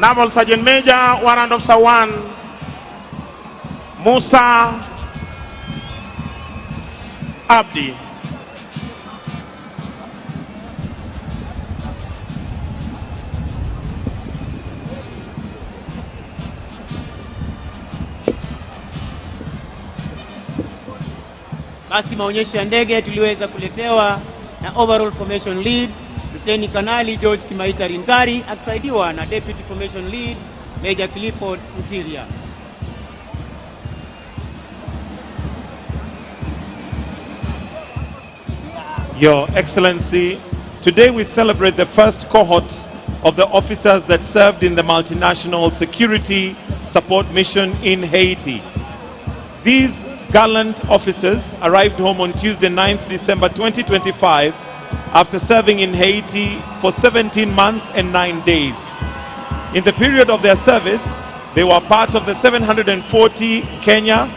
Naval Sergeant Major Warrant Officer 1 Musa Abdi. Basi maonyesho ya ndege tuliweza kuletewa na Overall Formation Lead Lieutenant Kanali George Kimaita Rintari akisaidiwa na Deputy Formation Lead Major Clifford Mutiria. Your Excellency, today we celebrate the first cohort of the officers that served in the multinational security support mission in Haiti. These gallant officers arrived home on Tuesday, 9th December 2025 after serving in Haiti for 17 months and 9 days. In the period of their service, they were part of the 740 Kenya,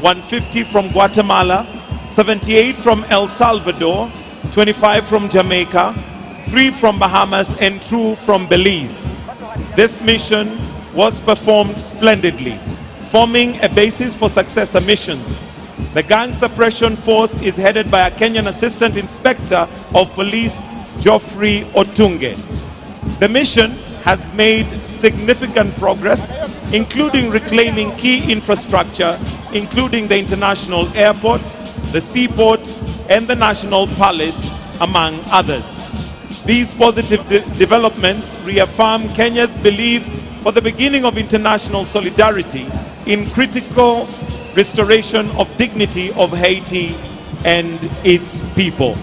150 from Guatemala, 78 from El Salvador, 25 from Jamaica, 3 from Bahamas, and 2 from Belize. This mission was performed splendidly, forming a basis for successor missions. The gang suppression force is headed by a Kenyan Assistant Inspector of Police, Geoffrey Otunge. The mission has made significant progress, including reclaiming key infrastructure, including the international airport, the seaport, and the National Palace, among others. These positive developments reaffirm Kenya's belief for the beginning of international solidarity in critical restoration of dignity of Haiti and its people.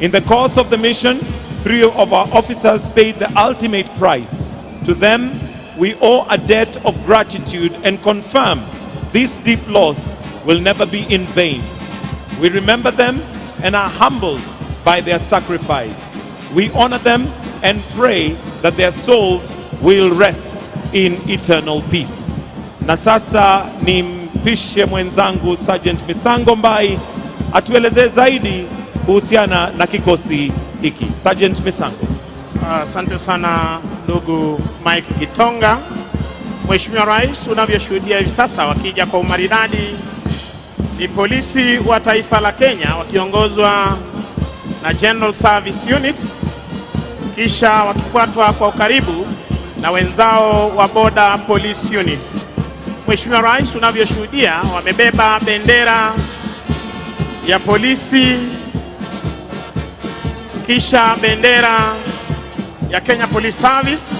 In the course of the mission, 3 of our officers paid the ultimate price. To them, we owe a debt of gratitude and confirm this deep loss will never be in vain. We remember them and are humbled by their sacrifice. We honor them and pray that their souls will rest in eternal peace. Na sasa ni mpishe mwenzangu Sergeant Misango Mbai atueleze zaidi kuhusiana na kikosi hiki. Sergeant Misango. Asante sana ndugu Mike Gitonga. Mheshimiwa Rais, unavyoshuhudia hivi sasa wakija kwa umaridadi ni polisi wa taifa la Kenya wakiongozwa na General Service Unit, kisha wakifuatwa kwa ukaribu na wenzao wa Border Police Unit. Mheshimiwa Rais, unavyoshuhudia wamebeba bendera ya polisi, kisha bendera ya Kenya Police Service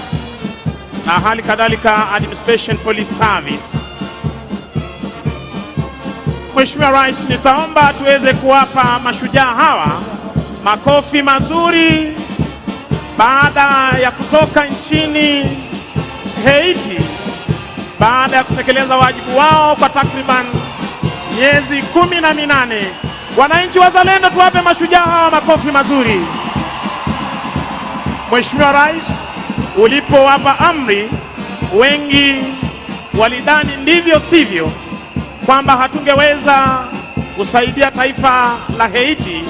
na hali kadhalika Administration Police Service. Mheshimiwa Rais, nitaomba tuweze kuwapa mashujaa hawa makofi mazuri baada ya kutoka nchini Haiti, baada ya kutekeleza wajibu wao kwa takriban miezi 18. Wananchi wazalendo, tuwape mashujaa hawa makofi mazuri. Mheshimiwa Rais, ulipowapa amri, wengi walidhani ndivyo sivyo, kwamba hatungeweza kusaidia taifa la Haiti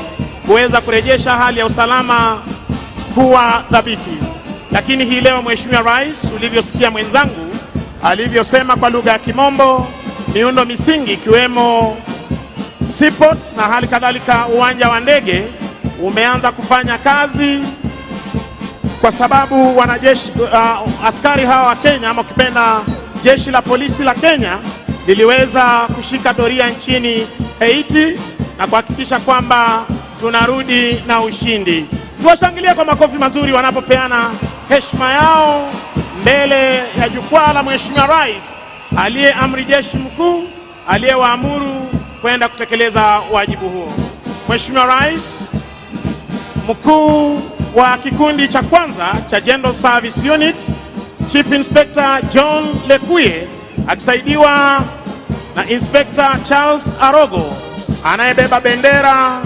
kuweza kurejesha hali ya usalama kuwa thabiti. Lakini hii leo Mheshimiwa Rais, ulivyosikia mwenzangu alivyosema kwa lugha ya Kimombo, miundo misingi ikiwemo seaport na hali kadhalika uwanja wa ndege umeanza kufanya kazi, kwa sababu wanajeshi askari hawa wa Kenya, ama ukipenda jeshi la polisi la Kenya, liliweza kushika doria nchini Haiti na kuhakikisha kwamba tunarudi na ushindi. Tuwashangilie kwa makofi mazuri wanapopeana heshima yao mbele ya jukwaa la Mheshimiwa Rais aliye amri jeshi mkuu, aliyewaamuru kwenda kutekeleza wajibu huo. Mheshimiwa Rais, mkuu wa kikundi cha kwanza cha General Service Unit, Chief Inspector John Lekuye akisaidiwa na Inspector Charles Arogo, anayebeba bendera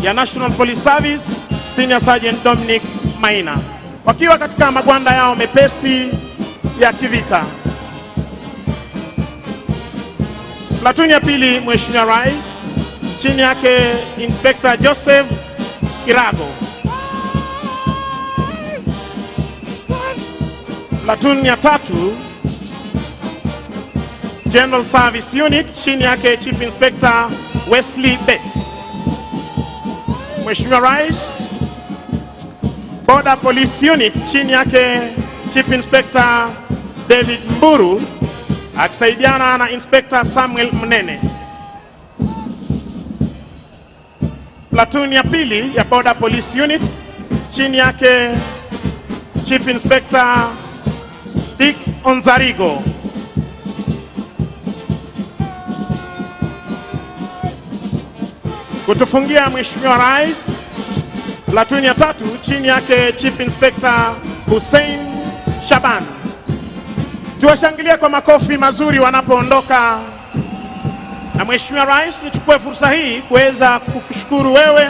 ya National Police Service, Senior Sergeant Dominic Maina, wakiwa katika magwanda yao mepesi ya kivita. Platoon ya pili, Mheshimiwa Rais, chini yake Inspector Joseph Kirago. Platoon ya 3 General Service Unit, chini yake Chief Inspector Wesley Bet. Mheshimiwa Rais, Border Police Unit, chini yake Chief Inspector David Mburu akisaidiana na Inspector Samuel Mnene. Platoon ya 2 ya Border Police Unit, chini yake Chief Inspector Dick Onzarigo. Kutufungia Mheshimiwa Rais, Platoon ya 3 chini yake Chief Inspector Hussein Shaban. Tuwashangilie kwa makofi mazuri wanapoondoka. Na Mheshimiwa Rais, nichukue fursa hii kuweza kukushukuru wewe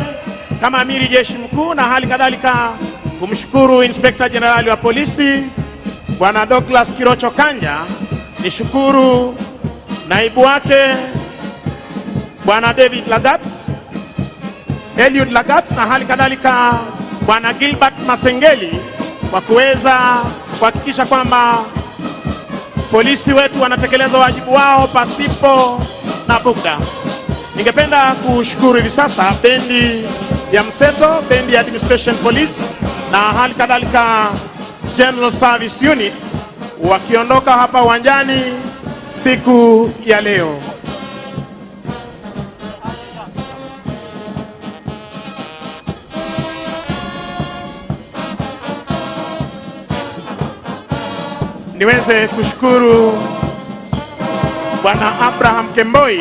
kama Amiri Jeshi Mkuu, na hali kadhalika kumshukuru Inspector General wa Polisi Bwana Douglas Kirocho Kanja, nishukuru naibu wake Bwana David Lagat, Eliud Lagat, na hali kadhalika Bwana Gilbert Masengeli kwa kuweza kuhakikisha kwamba polisi wetu wanatekeleza wajibu wao pasipo na bugdha. Ningependa kushukuru hivi sasa bendi ya Mseto, bendi ya Administration Police na hali kadhalika General Service Unit wakiondoka hapa uwanjani siku ya leo. Niweze kushukuru Bwana Abraham Kemboi,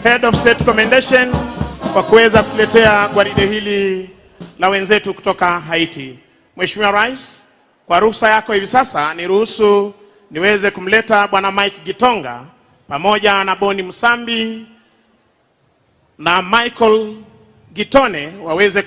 Head of State Commendation, kwa kuweza kuletea gwaride hili la wenzetu kutoka Haiti. Mheshimiwa Rais, kwa ruhusa yako hivi sasa niruhusu niweze kumleta Bwana Mike Gitonga pamoja na Boni Musambi na Michael Gitone waweze